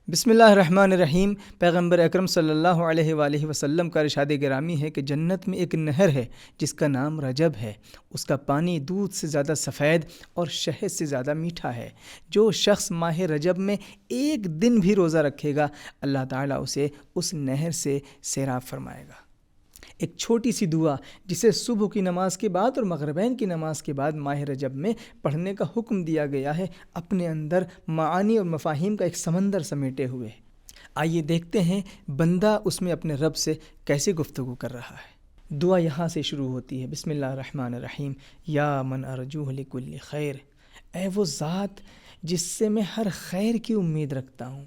بسم اللہ الرحمن الرحیم۔ پیغمبر اکرم صلی اللہ علیہ وآلہ وسلم کا ارشاد گرامی ہے کہ جنت میں ایک نہر ہے جس کا نام رجب ہے۔ اس کا پانی دودھ سے زیادہ سفید اور شہد سے زیادہ میٹھا ہے۔ جو شخص ماہ رجب میں ایک دن بھی روزہ رکھے گا، اللہ تعالیٰ اسے اس نہر سے سیراب فرمائے گا۔ ایک چھوٹی سی دعا جسے صبح کی نماز کے بعد اور مغربین کی نماز کے بعد ماہ رجب میں پڑھنے کا حکم دیا گیا ہے، اپنے اندر معانی اور مفاہیم کا ایک سمندر سمیٹے ہوئے۔ آئیے دیکھتے ہیں بندہ اس میں اپنے رب سے کیسے گفتگو کر رہا ہے۔ دعا یہاں سے شروع ہوتی ہے، بسم اللہ الرحمن الرحیم۔ یا من ارجوہ لکل خیر، اے وہ ذات جس سے میں ہر خیر کی امید رکھتا ہوں،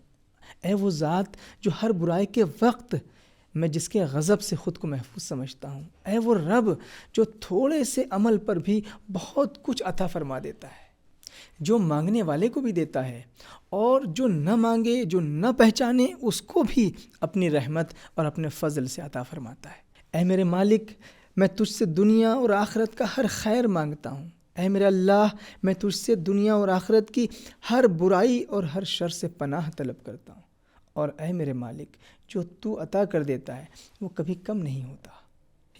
اے وہ ذات جو ہر برائی کے وقت میں جس کے غضب سے خود کو محفوظ سمجھتا ہوں، اے وہ رب جو تھوڑے سے عمل پر بھی بہت کچھ عطا فرما دیتا ہے، جو مانگنے والے کو بھی دیتا ہے اور جو نہ مانگے، جو نہ پہچانے، اس کو بھی اپنی رحمت اور اپنے فضل سے عطا فرماتا ہے۔ اے میرے مالک، میں تجھ سے دنیا اور آخرت کا ہر خیر مانگتا ہوں۔ اے میرے اللہ، میں تجھ سے دنیا اور آخرت کی ہر برائی اور ہر شر سے پناہ طلب کرتا ہوں۔ اور اے میرے مالک، جو تو عطا کر دیتا ہے وہ کبھی کم نہیں ہوتا۔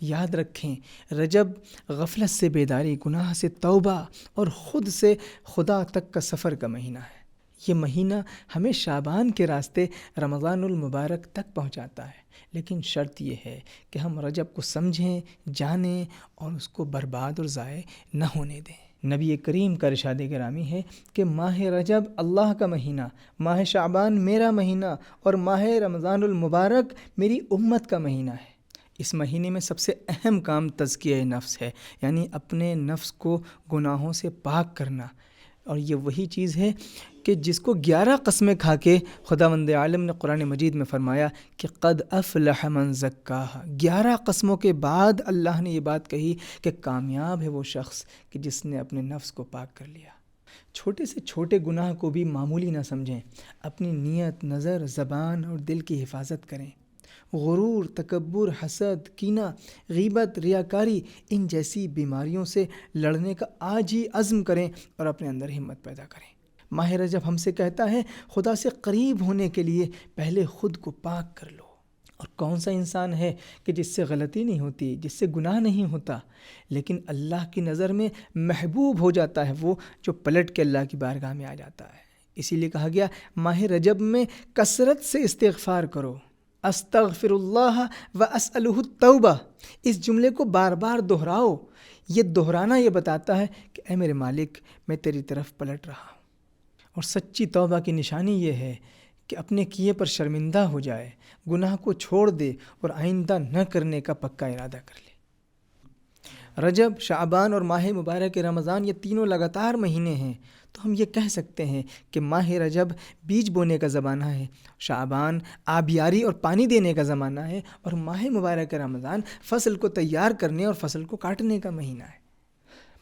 یاد رکھیں، رجب غفلت سے بیداری، گناہ سے توبہ اور خود سے خدا تک کا سفر کا مہینہ ہے۔ یہ مہینہ ہمیں شعبان کے راستے رمضان المبارک تک پہنچاتا ہے، لیکن شرط یہ ہے کہ ہم رجب کو سمجھیں، جانیں اور اس کو برباد اور ضائع نہ ہونے دیں۔ نبی کریم کا ارشاد گرامی ہے کہ ماہ رجب اللہ کا مہینہ، ماہ شعبان میرا مہینہ اور ماہ رمضان المبارک میری امت کا مہینہ ہے۔ اس مہینے میں سب سے اہم کام تزکیہ نفس ہے، یعنی اپنے نفس کو گناہوں سے پاک کرنا، اور یہ وہی چیز ہے کہ جس کو 11 قسمیں کھا کے خداوند عالم نے قرآن مجید میں فرمایا کہ قد افلح من زکاہا۔ 11 قسموں کے بعد اللہ نے یہ بات کہی کہ کامیاب ہے وہ شخص کہ جس نے اپنے نفس کو پاک کر لیا۔ چھوٹے سے چھوٹے گناہ کو بھی معمولی نہ سمجھیں، اپنی نیت، نظر، زبان اور دل کی حفاظت کریں۔ غرور، تکبر، حسد، کینہ، غیبت، ریاکاری، ان جیسی بیماریوں سے لڑنے کا آج ہی عزم کریں اور اپنے اندر ہمت پیدا کریں۔ ماہ رجب ہم سے کہتا ہے خدا سے قریب ہونے کے لیے پہلے خود کو پاک کر لو۔ اور کون سا انسان ہے کہ جس سے غلطی نہیں ہوتی، جس سے گناہ نہیں ہوتا، لیکن اللہ کی نظر میں محبوب ہو جاتا ہے وہ جو پلٹ کے اللہ کی بارگاہ میں آ جاتا ہے۔ اسی لیے کہا گیا ماہ رجب میں کثرت سے استغفار کرو، استغفر اللہ و اسألہ التوبہ۔ اس جملے کو بار بار دہراؤ۔ یہ دہرانا یہ بتاتا ہے کہ اے میرے مالک، میں تیری طرف پلٹ رہا ہوں۔ اور سچی توبہ کی نشانی یہ ہے کہ اپنے کیے پر شرمندہ ہو جائے، گناہ کو چھوڑ دے اور آئندہ نہ کرنے کا پکا ارادہ کر لے۔ رجب، شعبان اور ماہ مبارک رمضان یہ تینوں لگاتار مہینے ہیں، تو ہم یہ کہہ سکتے ہیں کہ ماہ رجب بیج بونے کا زمانہ ہے، شعبان آبیاری اور پانی دینے کا زمانہ ہے، اور ماہ مبارک رمضان فصل کو تیار کرنے اور فصل کو کاٹنے کا مہینہ ہے۔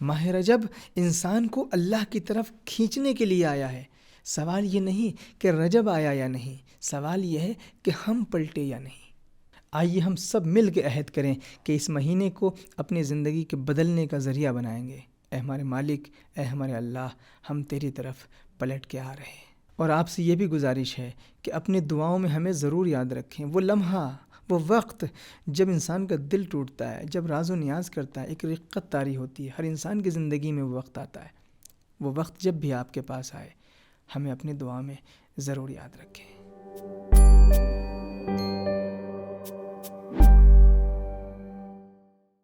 ماہ رجب انسان کو اللہ کی طرف کھینچنے کے لیے آیا ہے۔ سوال یہ نہیں کہ رجب آیا یا نہیں، سوال یہ ہے کہ ہم پلٹے یا نہیں۔ آئیے ہم سب مل کے عہد کریں کہ اس مہینے کو اپنی زندگی کے بدلنے کا ذریعہ بنائیں گے۔ اے ہمارے مالک، اے ہمارے اللہ، ہم تیری طرف پلٹ کے آ رہے ہیں۔ اور آپ سے یہ بھی گزارش ہے کہ اپنی دعاؤں میں ہمیں ضرور یاد رکھیں وہ لمحہ، وہ وقت جب انسان کا دل ٹوٹتا ہے، جب راز و نیاز کرتا ہے، ایک رقت طاری ہوتی ہے۔ ہر انسان کی زندگی میں وہ وقت آتا ہے۔ وہ وقت جب بھی آپ کے پاس آئے، ہمیں اپنی دعا میں ضرور یاد رکھیں۔